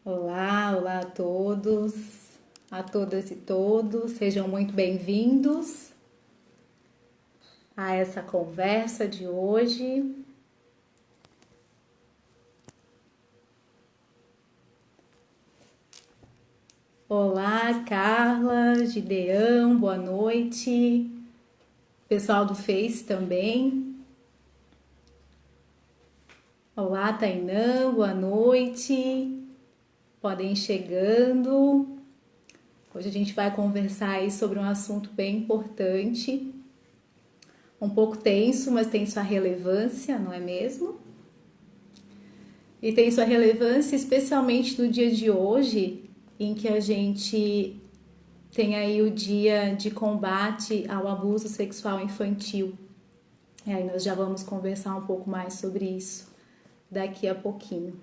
Olá, olá a todas e todos, sejam muito bem-vindos a essa conversa de hoje. Olá, Carla, Gideão, boa noite. Pessoal do Face também. Olá, Tainã, boa noite. Podem ir chegando. Hoje a gente vai conversar aí sobre um assunto bem importante, um pouco tenso, mas tem sua relevância, não é mesmo? E tem sua relevância especialmente no dia de hoje, em que a gente tem aí o dia de combate ao abuso sexual infantil. E aí nós já vamos conversar um pouco mais sobre isso daqui a pouquinho.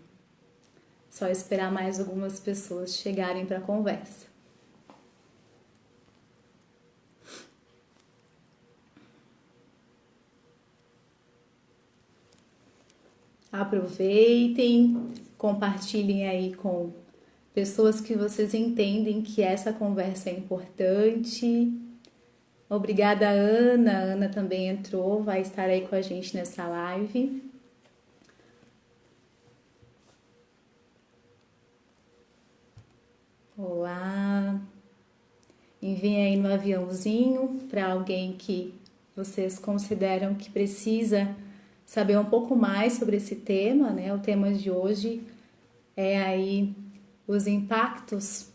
Só esperar mais algumas pessoas chegarem para a conversa. Aproveitem, compartilhem aí com pessoas que vocês entendem que essa conversa é importante. Obrigada, Ana. A Ana também entrou, vai estar aí com a gente nessa live. Olá. Enviem aí no aviãozinho para alguém que vocês consideram que precisa saber um pouco mais sobre esse tema, né? O tema de hoje é aí os impactos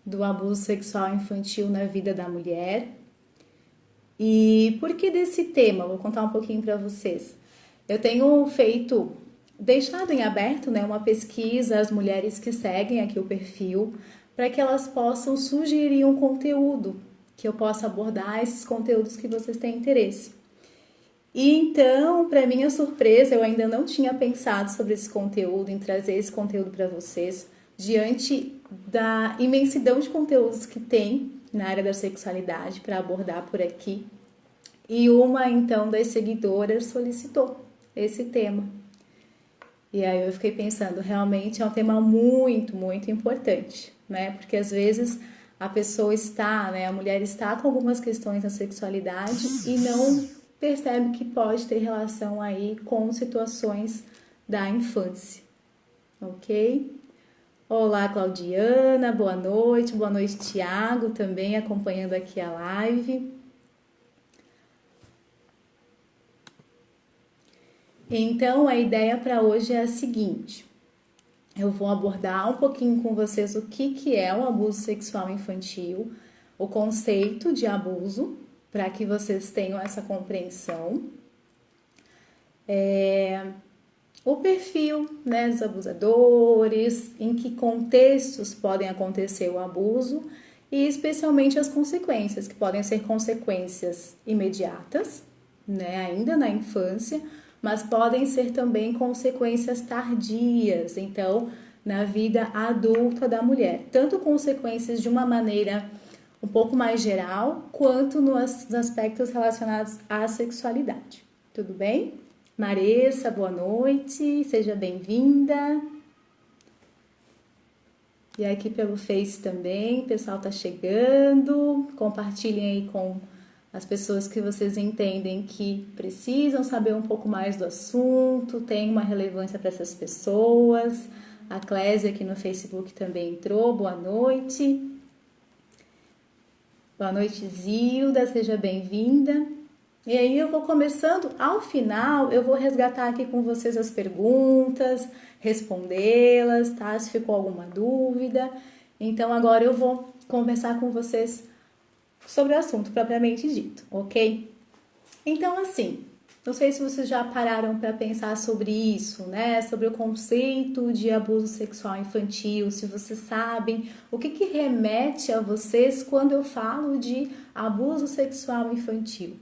do abuso sexual infantil na vida da mulher. E por que desse tema? Vou contar um pouquinho para vocês. Eu tenho deixado em aberto, né, uma pesquisa às mulheres que seguem aqui o perfil, para que elas possam sugerir um conteúdo, que eu possa abordar esses conteúdos que vocês têm interesse. E então, para minha surpresa, eu ainda não tinha pensado sobre esse conteúdo, em trazer esse conteúdo para vocês, diante da imensidão de conteúdos que tem na área da sexualidade para abordar por aqui. E uma, então, das seguidoras solicitou esse tema. E aí eu fiquei pensando, realmente é um tema muito, muito importante, né? Porque às vezes a pessoa está, né, a mulher está com algumas questões na sexualidade e não percebe que pode ter relação aí com situações da infância, ok? Olá, Claudiana, boa noite, Tiago, também acompanhando aqui a live. Então, a ideia para hoje é a seguinte: eu vou abordar um pouquinho com vocês o que é o abuso sexual infantil, o conceito de abuso, para que vocês tenham essa compreensão. O perfil, né, dos abusadores, em que contextos podem acontecer o abuso e especialmente as consequências, que podem ser consequências imediatas, né, ainda na infância, mas podem ser também consequências tardias, então, na vida adulta da mulher. Tanto consequências de uma maneira um pouco mais geral, quanto nos aspectos relacionados à sexualidade. Tudo bem? Maressa, boa noite, seja bem-vinda. E aqui pelo Face também, o pessoal tá chegando. Compartilhem aí com as pessoas que vocês entendem que precisam saber um pouco mais do assunto, tem uma relevância para essas pessoas. A Clésia aqui no Facebook também entrou, boa noite. Boa noite, Zilda, seja bem-vinda. E aí eu vou começando, ao final eu vou resgatar aqui com vocês as perguntas, respondê-las, tá? Se ficou alguma dúvida. Então agora eu vou conversar com vocês sobre o assunto propriamente dito, ok? Então assim, não sei se vocês já pararam para pensar sobre isso, né? Sobre o conceito de abuso sexual infantil, se vocês sabem o que remete a vocês quando eu falo de abuso sexual infantil.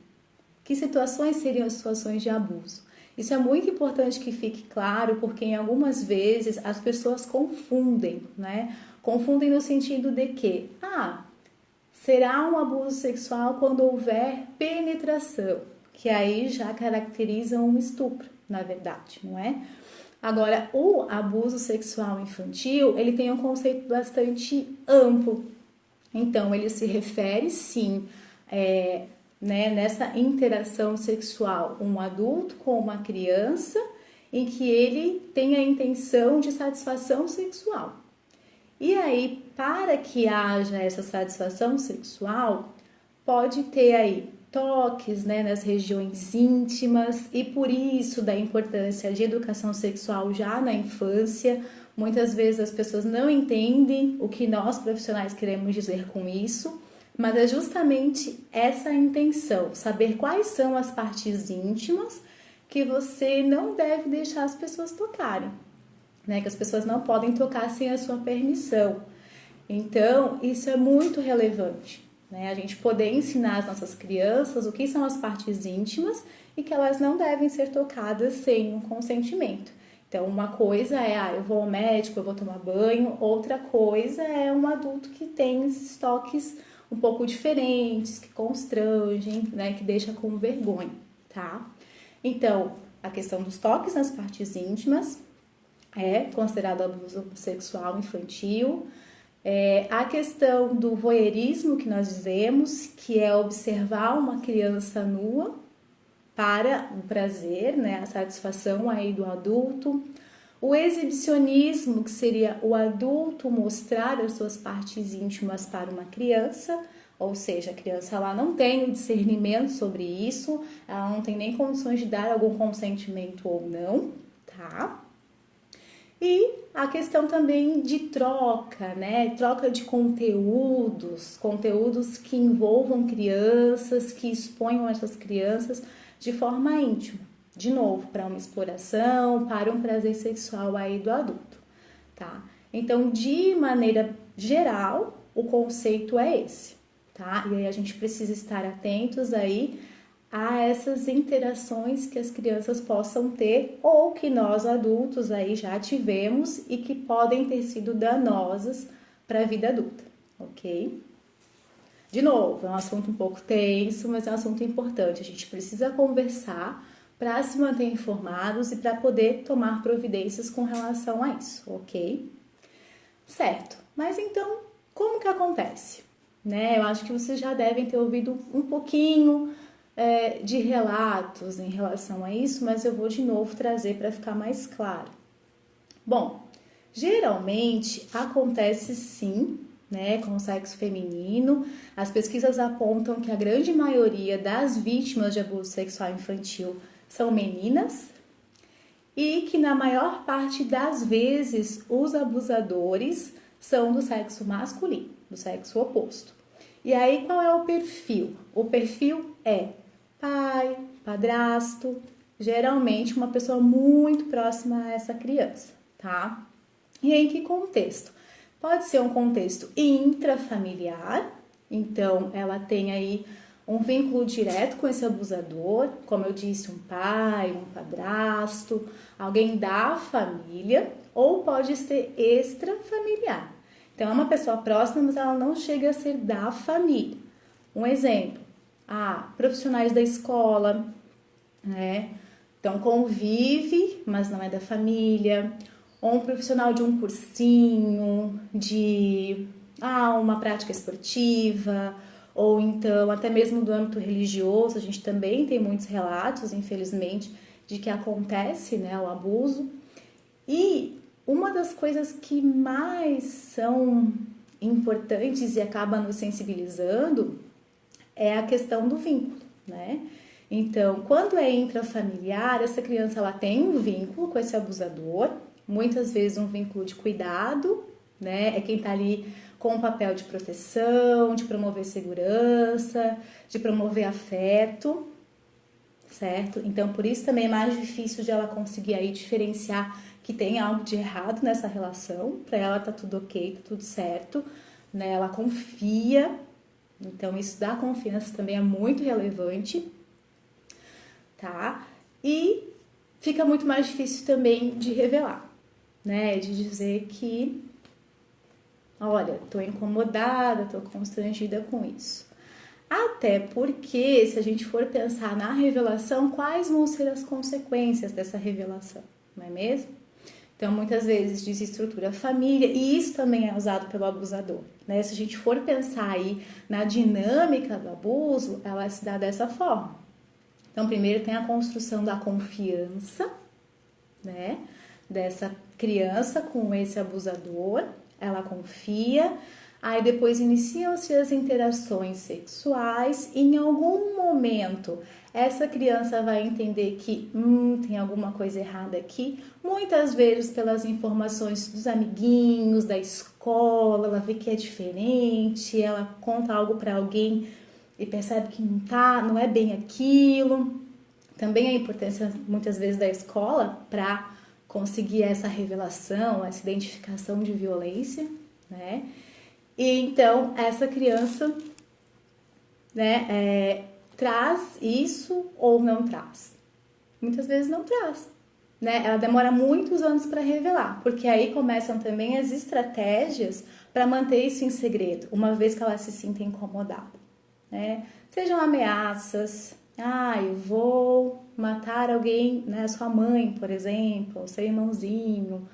Que situações seriam as situações de abuso? Isso é muito importante que fique claro, porque em algumas vezes as pessoas confundem, né? Confundem no sentido de que, será um abuso sexual quando houver penetração, que aí já caracteriza um estupro, na verdade, não é? Agora, o abuso sexual infantil, ele tem um conceito bastante amplo. Então, ele se refere, sim, nessa interação sexual, um adulto com uma criança, em que ele tem a intenção de satisfação sexual. E aí, para que haja essa satisfação sexual, pode ter aí toques, nas regiões íntimas, e por isso da importância de educação sexual já na infância. Muitas vezes as pessoas não entendem o que nós profissionais queremos dizer com isso, mas é justamente essa a intenção, saber quais são as partes íntimas que você não deve deixar as pessoas tocarem, que as pessoas não podem tocar sem a sua permissão. Então, isso é muito relevante. A gente poder ensinar as nossas crianças o que são as partes íntimas e que elas não devem ser tocadas sem um consentimento. Então, uma coisa é, eu vou ao médico, eu vou tomar banho. Outra coisa é um adulto que tem esses toques um pouco diferentes, que constrangem, que deixa com vergonha, tá? Então, a questão dos toques nas partes íntimas é considerado abuso sexual infantil. A questão do voyeurismo que nós dizemos, que é observar uma criança nua para o prazer, a satisfação aí do adulto. O exibicionismo, que seria o adulto mostrar as suas partes íntimas para uma criança, ou seja, a criança ela não tem o discernimento sobre isso, ela não tem nem condições de dar algum consentimento ou não, tá? E a questão também de troca, troca de conteúdos que envolvam crianças, que exponham essas crianças de forma íntima. De novo, para uma exploração, para um prazer sexual aí do adulto, tá? Então, de maneira geral, o conceito é esse, tá? E aí a gente precisa estar atentos aí a essas interações que as crianças possam ter ou que nós adultos aí já tivemos e que podem ter sido danosas para a vida adulta, ok? De novo, é um assunto um pouco tenso, mas é um assunto importante. A gente precisa conversar para se manter informados e para poder tomar providências com relação a isso, ok? Certo, mas então, como que acontece? Eu acho que vocês já devem ter ouvido um pouquinho de relatos em relação a isso, mas eu vou de novo trazer para ficar mais claro. Bom, geralmente acontece sim, com o sexo feminino. As pesquisas apontam que a grande maioria das vítimas de abuso sexual infantil são meninas e que na maior parte das vezes os abusadores são do sexo masculino, do sexo oposto. E aí qual é o perfil? O perfil é pai, padrasto, geralmente uma pessoa muito próxima a essa criança, tá? E em que contexto? Pode ser um contexto intrafamiliar, então ela tem aí um vínculo direto com esse abusador, como eu disse, um pai, um padrasto, alguém da família, ou pode ser extrafamiliar. Então é uma pessoa próxima, mas ela não chega a ser da família. Um exemplo, profissionais da escola, Então convive, mas não é da família. Ou um profissional de um cursinho, de uma prática esportiva, ou então até mesmo do âmbito religioso. A gente também tem muitos relatos, infelizmente, de que acontece, o abuso. E uma das coisas que mais são importantes e acaba nos sensibilizando é a questão do vínculo, Então, quando é intrafamiliar, essa criança ela tem um vínculo com esse abusador, muitas vezes um vínculo de cuidado, É quem tá ali com o papel de proteção, de promover segurança, de promover afeto, certo? Então, por isso também é mais difícil de ela conseguir aí diferenciar que tem algo de errado nessa relação. Para ela tá tudo ok, tá tudo certo, Ela confia. Então, isso da confiança também é muito relevante, tá? E fica muito mais difícil também de revelar, De dizer que, olha, tô incomodada, tô constrangida com isso. Até porque, se a gente for pensar na revelação, quais vão ser as consequências dessa revelação, não é mesmo? Então, muitas vezes desestrutura a família e isso também é usado pelo abusador, né? Se a gente for pensar aí na dinâmica do abuso, ela se dá dessa forma. Então, primeiro tem a construção da confiança, né? Dessa criança com esse abusador, ela confia, aí depois iniciam-se as interações sexuais e em algum momento essa criança vai entender que tem alguma coisa errada aqui, muitas vezes pelas informações dos amiguinhos, da escola, ela vê que é diferente, ela conta algo para alguém e percebe que não é bem aquilo. Também a importância muitas vezes da escola para conseguir essa revelação, essa identificação de violência, né? E então essa criança, né, traz isso ou não traz? Muitas vezes não traz, né? Ela demora muitos anos para revelar, porque aí começam também as estratégias para manter isso em segredo, uma vez que ela se sinta incomodada, né? Sejam ameaças, eu vou matar alguém, né? Sua mãe, por exemplo, seu irmãozinho,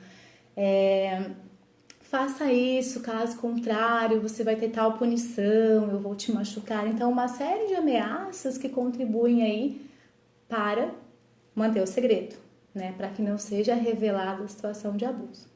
faça isso, caso contrário, você vai ter tal punição, eu vou te machucar. Então, uma série de ameaças que contribuem aí para manter o segredo, né? Para que não seja revelada a situação de abuso.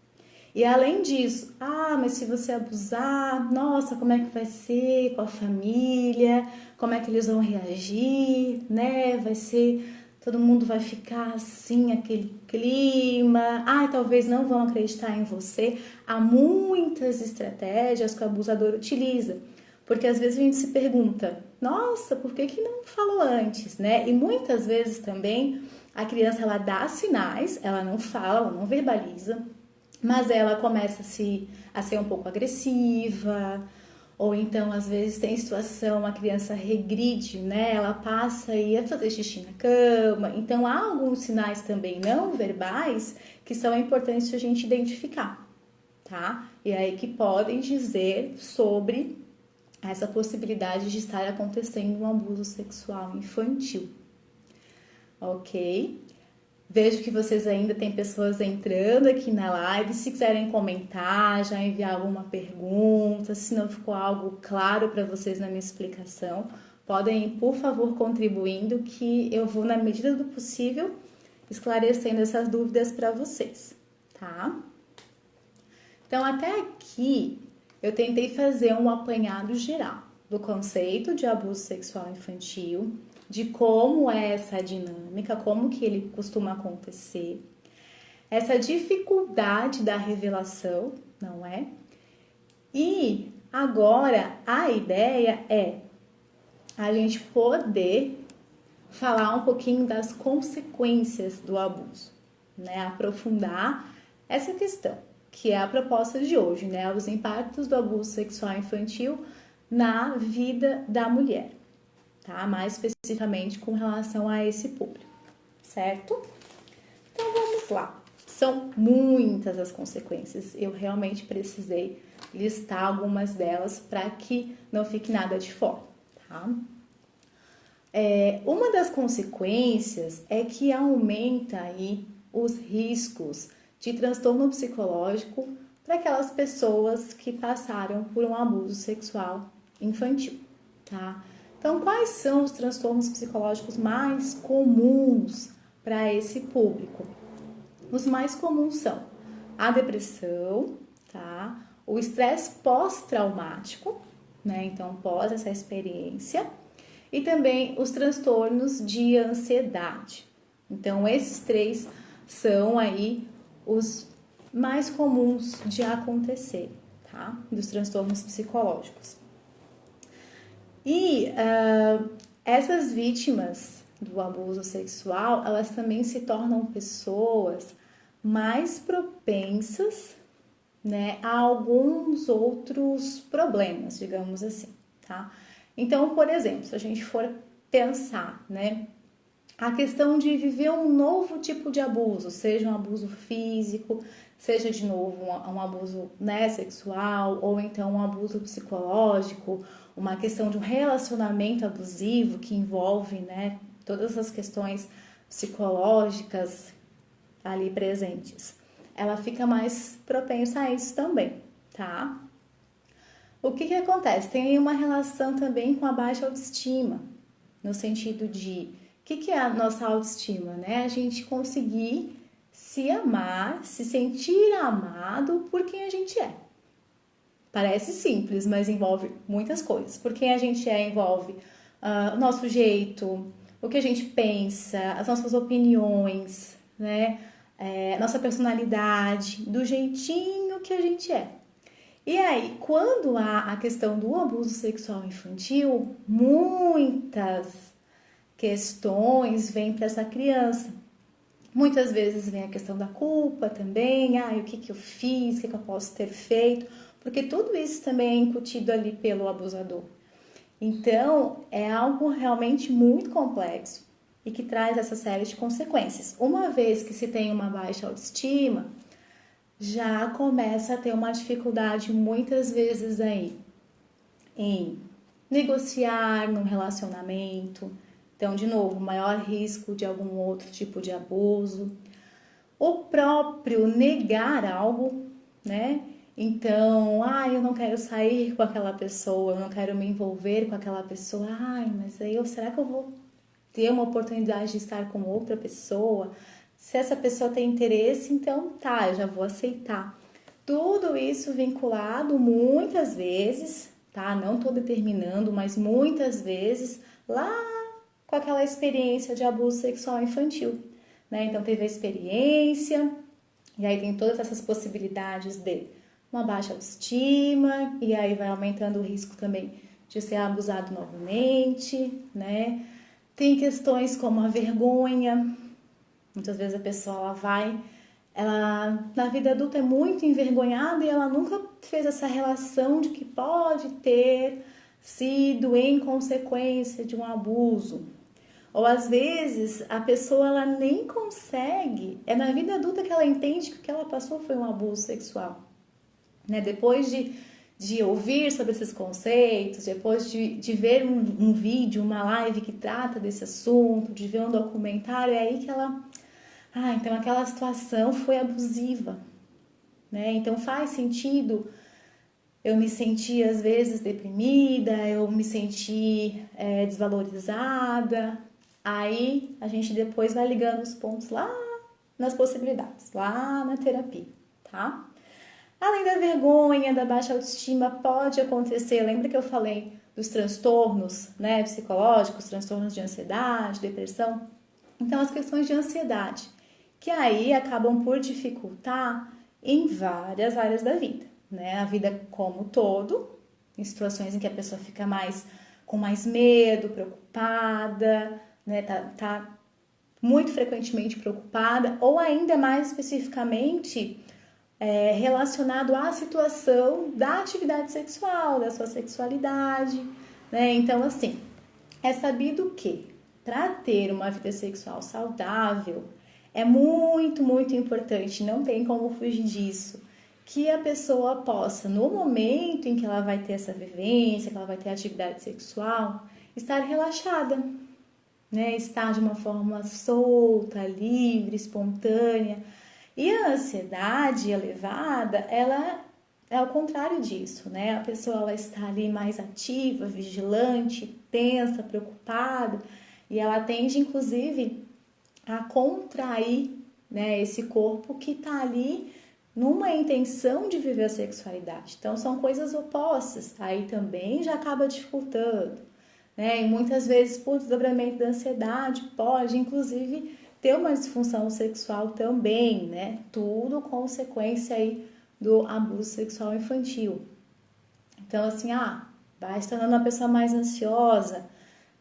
E além disso, mas se você abusar, nossa, como é que vai ser com a família? Como é que eles vão reagir, né? Vai ser, todo mundo vai ficar assim, aquele clima. Talvez não vão acreditar em você. Há muitas estratégias que o abusador utiliza. Porque às vezes a gente se pergunta, nossa, por que não falou antes, né? E muitas vezes também a criança, ela dá sinais, ela não fala, ela não verbaliza, mas ela começa a ser um pouco agressiva, ou então às vezes tem situação, a criança regride, né? Ela passa a fazer xixi na cama. Então há alguns sinais também não verbais que são importantes a gente identificar, tá? E aí que podem dizer sobre essa possibilidade de estar acontecendo um abuso sexual infantil, ok? Vejo que vocês ainda têm pessoas entrando aqui na live. Se quiserem comentar, já enviar alguma pergunta, se não ficou algo claro para vocês na minha explicação, podem, por favor, contribuindo, que eu vou, na medida do possível, esclarecendo essas dúvidas para vocês, tá? Então, até aqui, eu tentei fazer um apanhado geral do conceito de abuso sexual infantil, de como é essa dinâmica, como que ele costuma acontecer, essa dificuldade da revelação, não é? E agora a ideia é a gente poder falar um pouquinho das consequências do abuso, né? Aprofundar essa questão, que é a proposta de hoje, né? Os impactos do abuso sexual infantil na vida da mulher, tá? Mais especificamente com relação a esse público, certo? Então vamos lá. São muitas as consequências. Eu realmente precisei listar algumas delas para que não fique nada de fora, tá? Uma das consequências é que aumenta aí os riscos de transtorno psicológico para aquelas pessoas que passaram por um abuso sexual infantil, tá? Então, quais são os transtornos psicológicos mais comuns para esse público? Os mais comuns são a depressão, tá? O estresse pós-traumático, né? Então, pós essa experiência, e também os transtornos de ansiedade. Então, esses três são aí os mais comuns de acontecer, tá? Dos transtornos psicológicos. E essas vítimas do abuso sexual, elas também se tornam pessoas mais propensas, né, a alguns outros problemas, digamos assim, tá? Então, por exemplo, se a gente for pensar, né, a questão de viver um novo tipo de abuso, seja um abuso físico, seja de novo um abuso, né, sexual, ou então um abuso psicológico, uma questão de um relacionamento abusivo que envolve, né, todas as questões psicológicas ali presentes. ela fica mais propensa a isso também, tá? O que acontece? Tem uma relação também com a baixa autoestima, no sentido de, o que é a nossa autoestima, né? A gente conseguir se amar, se sentir amado por quem a gente é. Parece simples, mas envolve muitas coisas. Por quem a gente é envolve o nosso jeito, o que a gente pensa, as nossas opiniões, né? Nossa personalidade, do jeitinho que a gente é. E aí, quando há a questão do abuso sexual infantil, muitas questões vêm para essa criança. Muitas vezes vem a questão da culpa também, o que eu fiz, o que eu posso ter feito, porque tudo isso também é incutido ali pelo abusador. Então, é algo realmente muito complexo e que traz essa série de consequências. Uma vez que se tem uma baixa autoestima, já começa a ter uma dificuldade muitas vezes aí em negociar num relacionamento. Então, de novo, maior risco de algum outro tipo de abuso. O próprio negar algo, né? Então, eu não quero sair com aquela pessoa, eu não quero me envolver com aquela pessoa. Mas aí será que eu vou ter uma oportunidade de estar com outra pessoa? Se essa pessoa tem interesse, então eu já vou aceitar. Tudo isso vinculado muitas vezes, tá? Não tô determinando, mas muitas vezes lá com aquela experiência de abuso sexual infantil, né? Então teve a experiência, e aí tem todas essas possibilidades de uma baixa autoestima, e aí vai aumentando o risco também de ser abusado novamente, né? Tem questões como a vergonha. Muitas vezes a pessoa ela na vida adulta é muito envergonhada e ela nunca fez essa relação de que pode ter sido em consequência de um abuso. Ou às vezes a pessoa ela nem consegue, é na vida adulta que ela entende que o que ela passou foi um abuso sexual. Né? Depois de ouvir sobre esses conceitos, depois de ver um vídeo, uma live que trata desse assunto, de ver um documentário, é aí que ela... então aquela situação foi abusiva, né? Então faz sentido eu me sentir às vezes deprimida, eu me sentir desvalorizada. Aí a gente depois vai ligando os pontos lá nas possibilidades, lá na terapia, tá? Além da vergonha, da baixa autoestima, pode acontecer, lembra que eu falei dos transtornos, né, psicológicos, transtornos de ansiedade, depressão? Então, as questões de ansiedade, que aí acabam por dificultar em várias áreas da vida, né? A vida como um todo, em situações em que a pessoa fica com mais medo, preocupada, né? Tá muito frequentemente preocupada, ou ainda mais especificamente relacionado à situação da atividade sexual, da sua sexualidade, né? Então, assim, é sabido que para ter uma vida sexual saudável é muito, muito importante, não tem como fugir disso, que a pessoa possa, no momento em que ela vai ter essa vivência, que ela vai ter atividade sexual, estar relaxada, né? Estar de uma forma solta, livre, espontânea. E a ansiedade elevada, ela é ao contrário disso, né? A pessoa ela está ali mais ativa, vigilante, tensa, preocupada, e ela tende, inclusive, a contrair, né, esse corpo que está ali numa intenção de viver a sexualidade. Então, são coisas opostas. Aí também já acaba dificultando, né? E muitas vezes, por desdobramento da ansiedade, pode, inclusive, ter uma disfunção sexual também, né? Tudo consequência aí do abuso sexual infantil. Então, assim, vai se tornando uma pessoa mais ansiosa,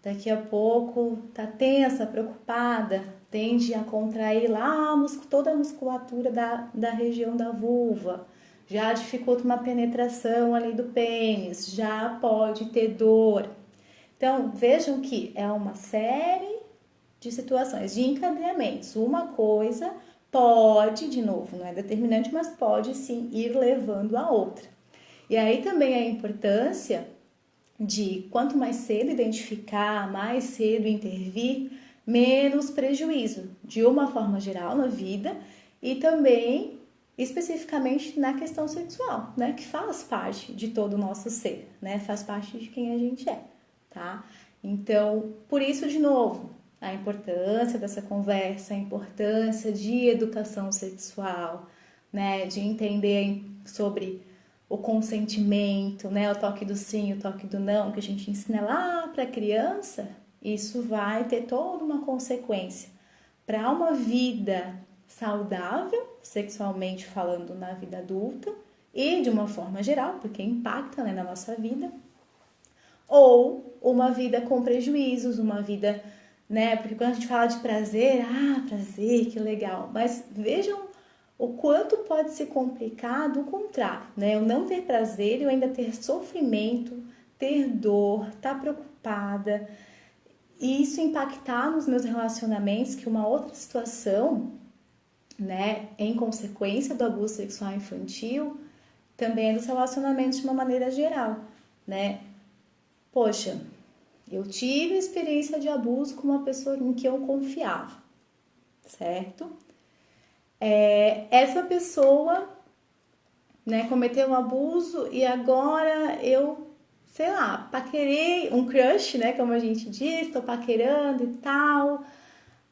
daqui a pouco tá tensa, preocupada, tende a contrair lá toda a musculatura da região da vulva, já dificulta uma penetração ali do pênis, já pode ter dor. Então, vejam que é uma série de situações, de encadeamentos. Uma coisa pode, de novo, não é determinante, mas pode sim ir levando a outra. E aí também a importância de quanto mais cedo identificar, mais cedo intervir, menos prejuízo, de uma forma geral na vida e também especificamente na questão sexual, né? Que faz parte de todo o nosso ser, né? Faz parte de quem a gente é, tá? Então, por isso, de novo, a importância dessa conversa, a importância de educação sexual, né? De entender sobre o consentimento, né? O toque do sim, o toque do não, que a gente ensina lá para a criança, isso vai ter toda uma consequência para uma vida saudável, sexualmente falando, na vida adulta e de uma forma geral, porque impacta, né, na nossa vida, ou uma vida com prejuízos, uma vida, né, porque quando a gente fala de prazer, prazer, que legal, mas vejam o quanto pode ser complicado o contrário, né, eu não ter prazer e eu ainda ter sofrimento, ter dor, estar preocupada, e isso impactar nos meus relacionamentos, que uma outra situação, né, em consequência do abuso sexual infantil, também é dos relacionamentos de uma maneira geral, né? Poxa, eu tive experiência de abuso com uma pessoa em que eu confiava, certo? Essa pessoa, né, cometeu um abuso e agora eu, sei lá, paquerei um crush, né, como a gente diz, tô paquerando e tal.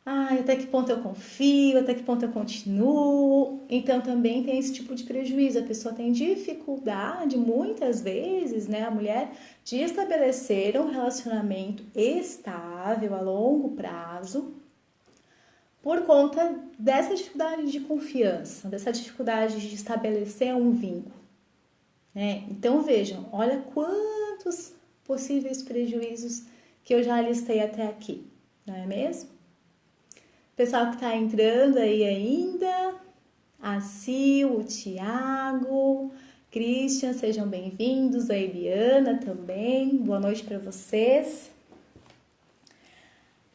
Ai, até que ponto eu confio, até que ponto eu continuo. Então também tem esse tipo de prejuízo. A pessoa tem dificuldade, muitas vezes, né, a mulher, de estabelecer um relacionamento estável a longo prazo por conta dessa dificuldade de confiança, dessa dificuldade de estabelecer um vínculo, né? Então vejam, olha quantos possíveis prejuízos que eu já listei até aqui, não é mesmo? Pessoal que está entrando aí ainda, a Sil, o Tiago, Christian, sejam bem-vindos, a Eliana também, boa noite para vocês.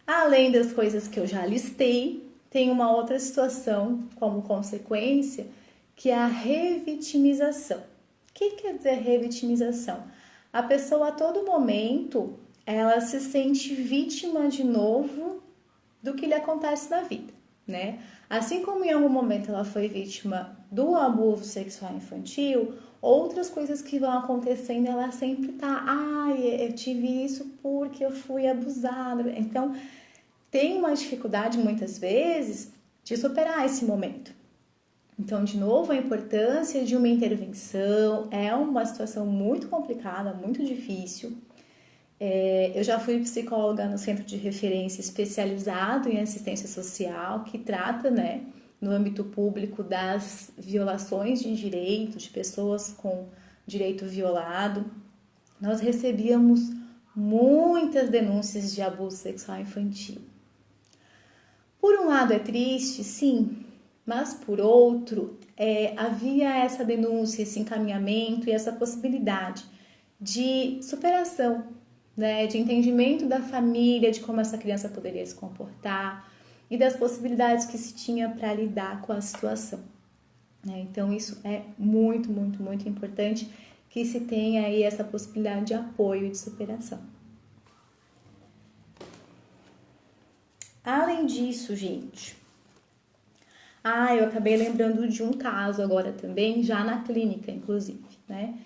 Além das coisas que eu já listei, tem uma outra situação como consequência, que é a revitimização. O que quer dizer revitimização? A pessoa a todo momento, ela se sente vítima de novo do que lhe acontece na vida, né? Assim como em algum momento ela foi vítima do abuso sexual infantil, outras coisas que vão acontecendo, ela sempre tá, eu tive isso porque eu fui abusada. Então, tem uma dificuldade muitas vezes de superar esse momento. Então, de novo, a importância de uma intervenção é uma situação muito complicada, muito difícil. Eu já fui psicóloga no centro de referência especializado em assistência social, que trata, né, no âmbito público das violações de direitos de pessoas com direito violado. Nós recebíamos muitas denúncias de abuso sexual infantil. Por um lado é triste, sim, mas por outro, havia essa denúncia, esse encaminhamento e essa possibilidade de superação, né, de entendimento da família, de como essa criança poderia se comportar e das possibilidades que se tinha para lidar com a situação, né? Então isso é muito, muito, muito importante que se tenha aí essa possibilidade de apoio e de superação. Além disso, gente, eu acabei lembrando de um caso agora também, já na clínica, inclusive, né?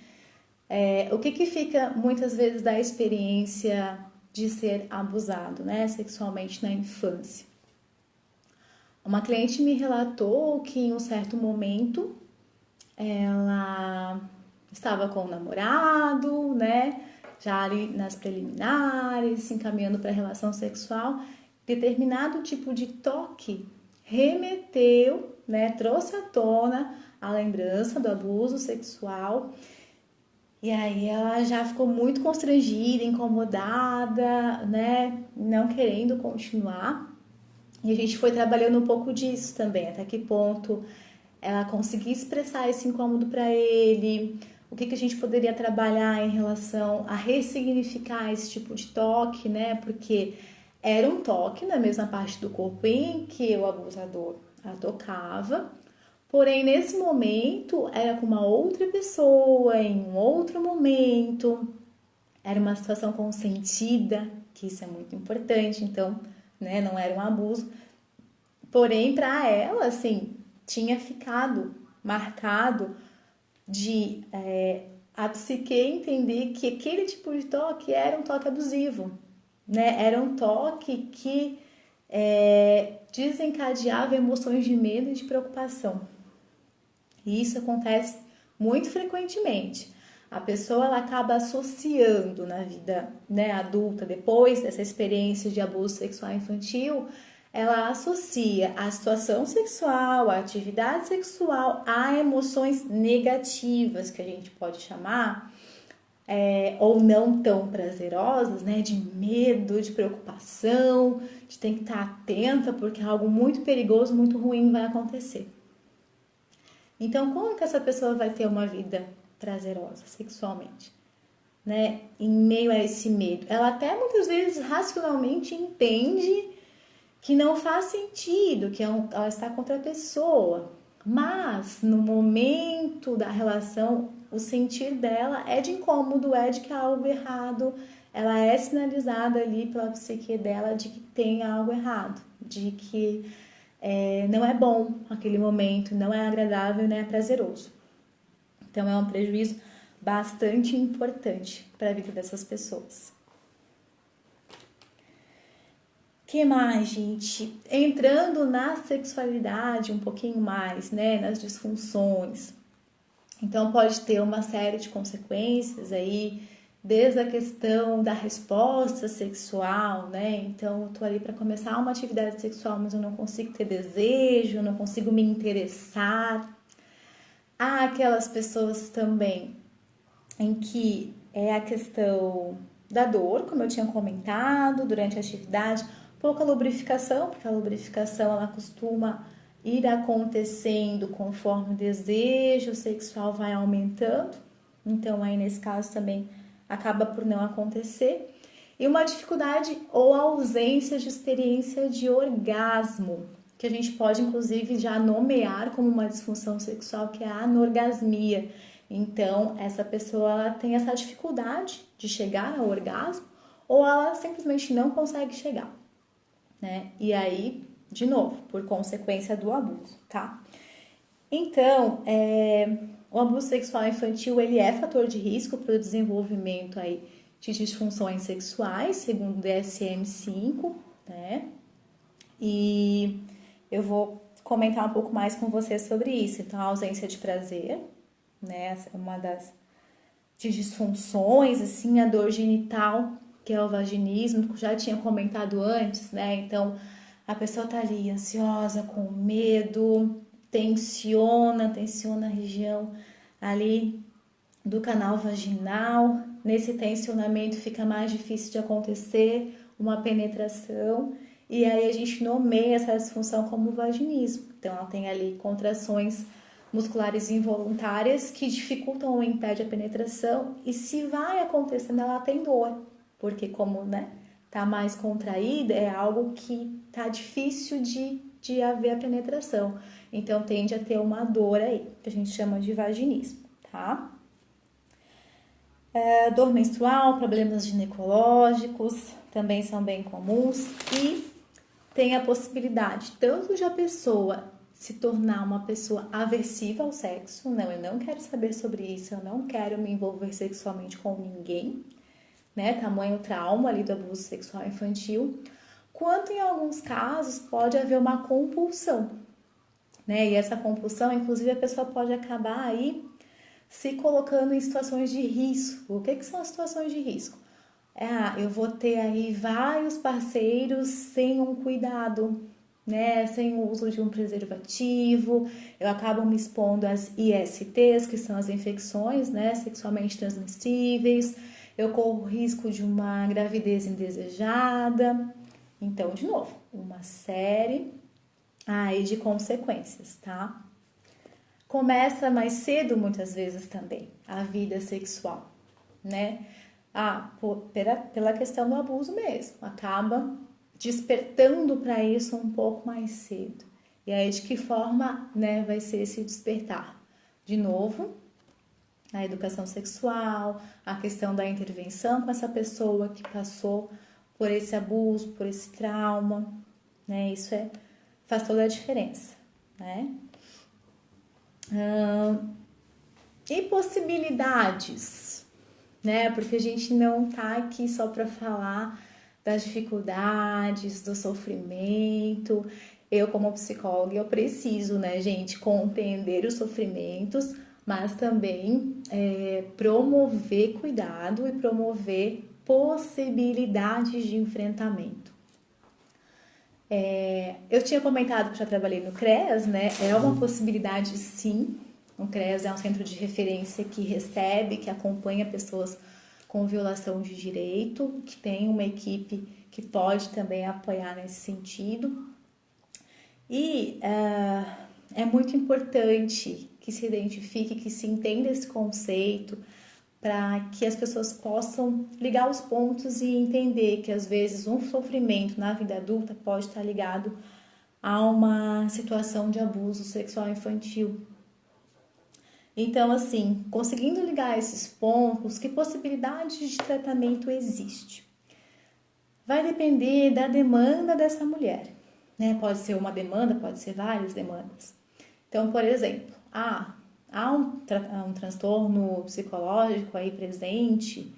O que fica muitas vezes da experiência de ser abusado, né, sexualmente na infância? Uma cliente me relatou que em um certo momento ela estava com o namorado, né, já ali nas preliminares, se encaminhando para a relação sexual, determinado tipo de toque remeteu, né, trouxe à tona a lembrança do abuso sexual. E aí ela já ficou muito constrangida, incomodada, né, não querendo continuar. E a gente foi trabalhando um pouco disso também, até que ponto ela conseguia expressar esse incômodo para ele, o que a gente poderia trabalhar em relação a ressignificar esse tipo de toque, né, porque era um toque na mesma parte do corpo em que o abusador a tocava. Porém, nesse momento, era com uma outra pessoa, em um outro momento, era uma situação consentida, que isso é muito importante, então, né, não era um abuso. Porém, para ela, assim, tinha ficado marcado de a psique entender que aquele tipo de toque era um toque abusivo, né? Era um toque que desencadeava emoções de medo e de preocupação. E isso acontece muito frequentemente. A pessoa ela acaba associando na vida, né, adulta, depois dessa experiência de abuso sexual infantil, ela associa a situação sexual, a atividade sexual a emoções negativas, que a gente pode chamar, ou não tão prazerosas, né, de medo, de preocupação, de ter que estar atenta porque algo muito perigoso, muito ruim vai acontecer. Então, como que essa pessoa vai ter uma vida prazerosa sexualmente, né? Em meio a esse medo. Ela até muitas vezes racionalmente entende que não faz sentido, que ela está contra a pessoa, mas no momento da relação, o sentir dela é de incômodo, é de que há algo errado, ela é sinalizada ali pela psique dela de que tem algo errado, de que não é bom aquele momento, não é agradável, não é prazeroso. Então é um prejuízo bastante importante para a vida dessas pessoas. Que mais, gente? Entrando na sexualidade um pouquinho mais, né, nas disfunções. Então pode ter uma série de consequências aí, desde a questão da resposta sexual, né? Então eu tô ali para começar uma atividade sexual, mas eu não consigo ter desejo, eu não consigo me interessar. Há aquelas pessoas também em que é a questão da dor, como eu tinha comentado durante a atividade, pouca lubrificação, porque a lubrificação ela costuma ir acontecendo conforme o desejo sexual vai aumentando. Então aí nesse caso também acaba por não acontecer. E uma dificuldade ou ausência de experiência de orgasmo, que a gente pode inclusive já nomear como uma disfunção sexual, que é a anorgasmia. Então, essa pessoa ela tem essa dificuldade de chegar ao orgasmo ou ela simplesmente não consegue chegar, né? E aí, de novo, por consequência do abuso, tá? Então, o abuso sexual infantil, ele é fator de risco para o desenvolvimento aí de disfunções sexuais, segundo o DSM-5, né? E eu vou comentar um pouco mais com vocês sobre isso. Então, a ausência de prazer, né? Essa é uma das disfunções, assim, a dor genital, que é o vaginismo, que eu já tinha comentado antes, né? Então, a pessoa tá ali ansiosa, com medo, tensiona a região ali do canal vaginal. Nesse tensionamento fica mais difícil de acontecer uma penetração e aí a gente nomeia essa disfunção como vaginismo. Então ela tem ali contrações musculares involuntárias que dificultam ou impedem a penetração e se vai acontecendo ela tem dor, porque como, né, tá mais contraída, é algo que tá difícil de haver a penetração. Então tende a ter uma dor aí, que a gente chama de vaginismo, tá? Dor menstrual, problemas ginecológicos também são bem comuns e tem a possibilidade tanto de a pessoa se tornar uma pessoa aversiva ao sexo, não, eu não quero saber sobre isso, eu não quero me envolver sexualmente com ninguém, né? Tamanho trauma ali do abuso sexual infantil, quanto em alguns casos pode haver uma compulsão, né? E essa compulsão, inclusive, a pessoa pode acabar aí se colocando em situações de risco. O que são as situações de risco? Eu vou ter aí vários parceiros sem um cuidado, né? Sem o uso de um preservativo, eu acabo me expondo às ISTs, que são as infecções, né, sexualmente transmissíveis, eu corro risco de uma gravidez indesejada. Então, de novo, uma série aí de consequências, tá? Começa mais cedo, muitas vezes, também, a vida sexual, né? Pela questão do abuso mesmo, acaba despertando para isso um pouco mais cedo. E aí, de que forma, né, vai ser esse despertar? De novo, a educação sexual, a questão da intervenção com essa pessoa que passou por esse abuso, por esse trauma, né? Isso faz toda a diferença, né? E possibilidades, né? Porque a gente não tá aqui só para falar das dificuldades, do sofrimento. Eu, como psicóloga, eu preciso, né, gente, compreender os sofrimentos, mas também promover cuidado e promover possibilidades de enfrentamento. Eu tinha comentado que eu já trabalhei no CREAS, né? É uma possibilidade, sim. O CREAS é um centro de referência que recebe, que acompanha pessoas com violação de direito, que tem uma equipe que pode também apoiar nesse sentido. E é muito importante que se identifique, que se entenda esse conceito, para que as pessoas possam ligar os pontos e entender que às vezes um sofrimento na vida adulta pode estar ligado a uma situação de abuso sexual infantil. Então, assim, conseguindo ligar esses pontos, que possibilidade de tratamento existe? Vai depender da demanda dessa mulher, né? Pode ser uma demanda, pode ser várias demandas. Então, por exemplo, há um transtorno psicológico aí presente,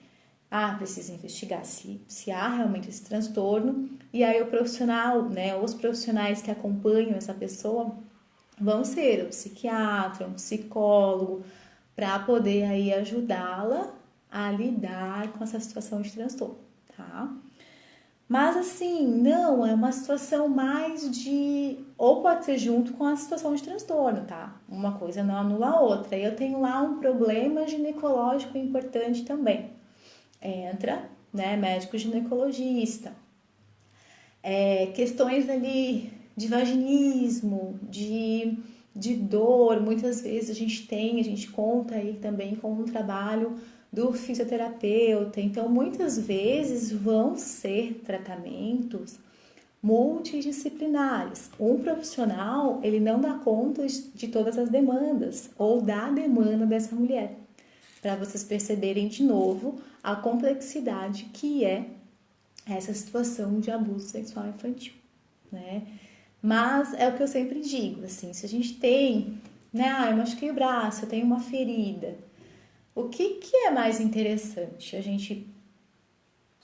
precisa investigar se há realmente esse transtorno, e aí o profissional, né, os profissionais que acompanham essa pessoa vão ser o psiquiatra, um psicólogo, para poder aí ajudá-la a lidar com essa situação de transtorno, tá? Mas assim, não, é uma situação mais de. Ou pode ser junto com a situação de transtorno, tá? Uma coisa não anula a outra. Eu tenho lá um problema ginecológico importante também. Entra, né, médico ginecologista. Questões ali de vaginismo, de dor, muitas vezes a gente conta aí também com um trabalho do fisioterapeuta. Então, muitas vezes vão ser tratamentos multidisciplinares. Um profissional, ele não dá conta de todas as demandas ou da demanda dessa mulher. Para vocês perceberem de novo a complexidade que é essa situação de abuso sexual infantil, né? Mas é o que eu sempre digo, assim, se a gente tem, né, eu machuquei o braço, eu tenho uma ferida, o que é mais interessante? A gente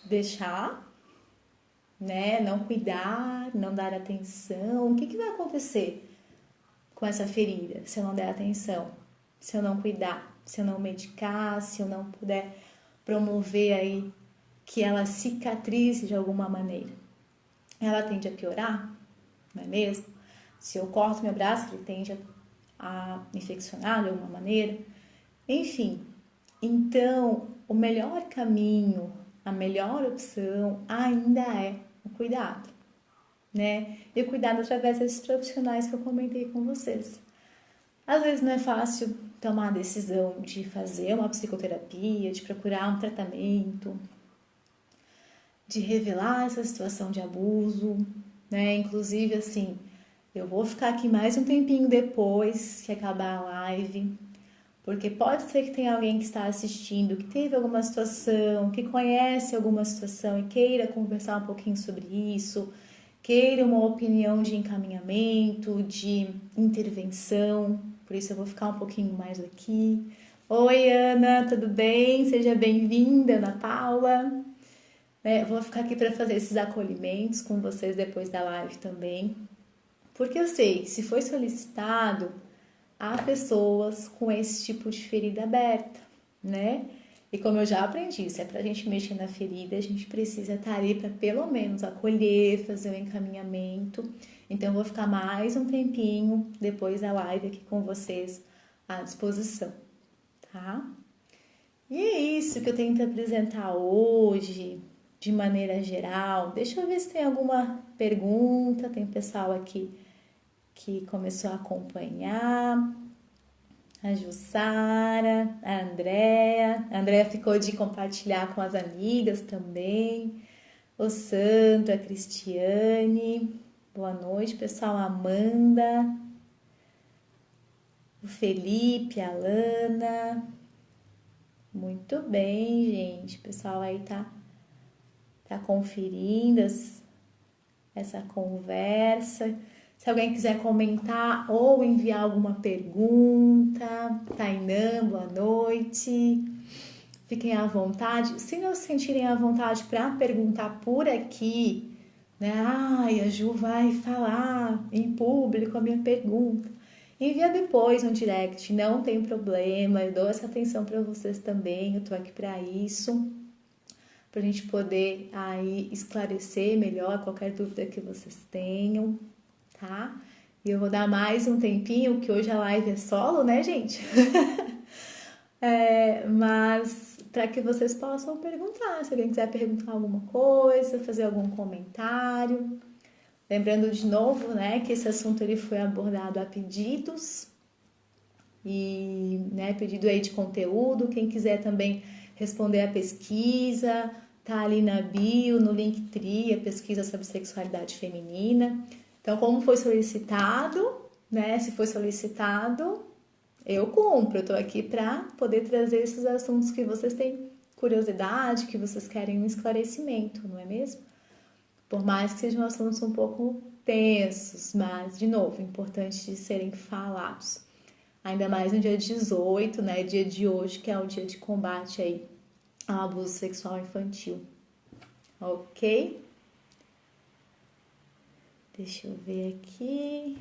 deixar, né, não cuidar, não dar atenção, o que vai acontecer com essa ferida se eu não der atenção, se eu não cuidar, se eu não medicar, se eu não puder promover aí que ela cicatrize de alguma maneira? Ela tende a piorar, não é mesmo? Se eu corto meu braço, ele tende a infeccionar de alguma maneira. Enfim, então o melhor caminho, a melhor opção ainda é o cuidado, né? E o cuidado através desses profissionais que eu comentei com vocês. Às vezes não é fácil tomar a decisão de fazer uma psicoterapia, de procurar um tratamento, de revelar essa situação de abuso, né? Inclusive, assim, eu vou ficar aqui mais um tempinho depois que acabar a live, porque pode ser que tenha alguém que está assistindo, que teve alguma situação, que conhece alguma situação e queira conversar um pouquinho sobre isso, queira uma opinião de encaminhamento, de intervenção. Por isso eu vou ficar um pouquinho mais aqui. Oi, Ana, tudo bem? Seja bem-vinda, Ana Paula. Vou ficar aqui para fazer esses acolhimentos com vocês depois da live também, porque eu sei que se foi solicitado, há pessoas com esse tipo de ferida aberta, né? E como eu já aprendi, se é pra gente mexer na ferida, a gente precisa estar ali para pelo menos acolher, fazer o encaminhamento. Então eu vou ficar mais um tempinho depois da live aqui com vocês à disposição, tá? E é isso que eu tenho para apresentar hoje, de maneira geral. Deixa eu ver se tem alguma pergunta. Tem pessoal aqui que começou a acompanhar. A Jussara, a Andrea. A Andrea ficou de compartilhar com as amigas também. O Sandro, a Cristiane. Boa noite, pessoal. A Amanda. O Felipe, a Lana. Muito bem, gente. O pessoal aí tá conferindo essa conversa. Se alguém quiser comentar ou enviar alguma pergunta, Tainã, boa noite. Fiquem à vontade. Se não se sentirem à vontade para perguntar por aqui, né? Ai, a Ju vai falar em público a minha pergunta. Envia depois no direct, não tem problema. Eu dou essa atenção para vocês também. Eu tô aqui para isso, para a gente poder aí esclarecer melhor qualquer dúvida que vocês tenham, tá? E eu vou dar mais um tempinho, que hoje a live é solo, né, gente? Mas para que vocês possam perguntar, se alguém quiser perguntar alguma coisa, fazer algum comentário. Lembrando de novo, né, que esse assunto ele foi abordado a pedidos e, né, pedido aí de conteúdo. Quem quiser também responder a pesquisa, tá ali na bio, no Linktree, a pesquisa sobre sexualidade feminina. Então, como foi solicitado, né, se foi solicitado, eu cumpro. Eu tô aqui para poder trazer esses assuntos que vocês têm curiosidade, que vocês querem um esclarecimento, não é mesmo? Por mais que sejam assuntos um pouco tensos, mas, de novo, importante de serem falados. Ainda mais no dia 18, né, dia de hoje, que é o dia de combate aí ao abuso sexual infantil. Ok? Deixa eu ver aqui.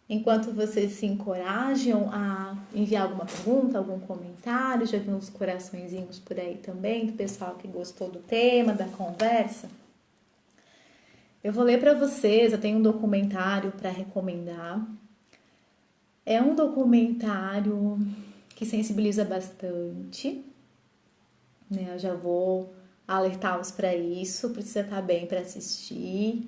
Enquanto vocês se encorajam a enviar alguma pergunta, algum comentário, já vi uns coraçõezinhos por aí também, do pessoal que gostou do tema, da conversa. Eu vou ler para vocês, eu tenho um documentário para recomendar. É um documentário que sensibiliza bastante, né? Eu já vou alertá-los para isso, precisa estar bem para assistir.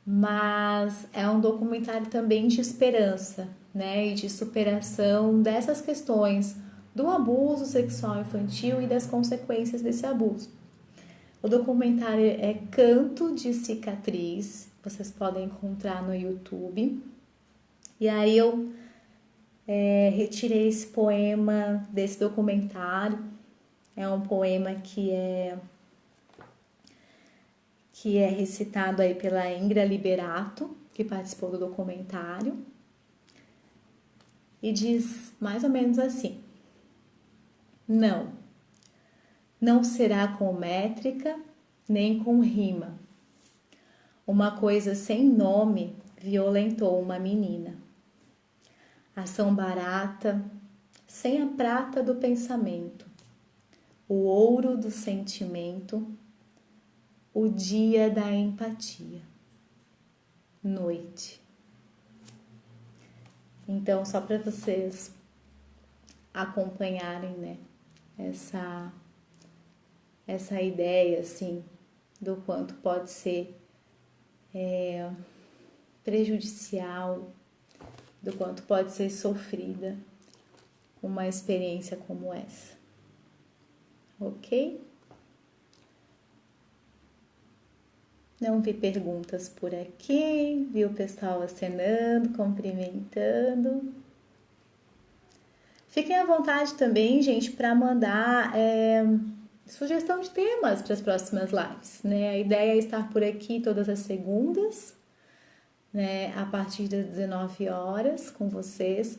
Mas é um documentário também de esperança, né, e de superação dessas questões do abuso sexual infantil e das consequências desse abuso. O documentário é Canto de Cicatriz, vocês podem encontrar no YouTube. E aí eu retirei esse poema desse documentário. É um poema que é recitado aí pela Ingra Liberato, que participou do documentário, e diz mais ou menos assim: não será com métrica nem com rima. Uma coisa sem nome violentou uma menina. Ação barata, sem a prata do pensamento, o ouro do sentimento, o dia da empatia. Noite. Então, só para vocês acompanharem, né, essa ideia, assim, do quanto pode ser prejudicial, do quanto pode ser sofrida uma experiência como essa. Ok? Não vi perguntas por aqui, vi o pessoal acenando, cumprimentando. Fiquem à vontade também, gente, para mandar sugestão de temas para as próximas lives, né? A ideia é estar por aqui todas as segundas, né, a partir das 19 horas com vocês,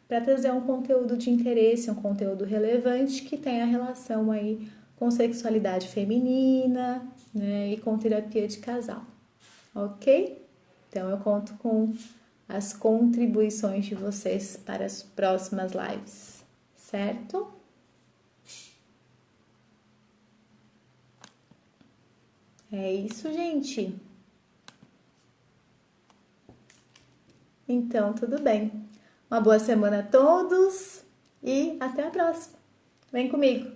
para trazer um conteúdo de interesse, um conteúdo relevante que tenha relação aí com sexualidade feminina, né, e com terapia de casal, ok? Então eu conto com as contribuições de vocês para as próximas lives, certo? É isso, gente. Então, tudo bem. Uma boa semana a todos e até a próxima. Vem comigo.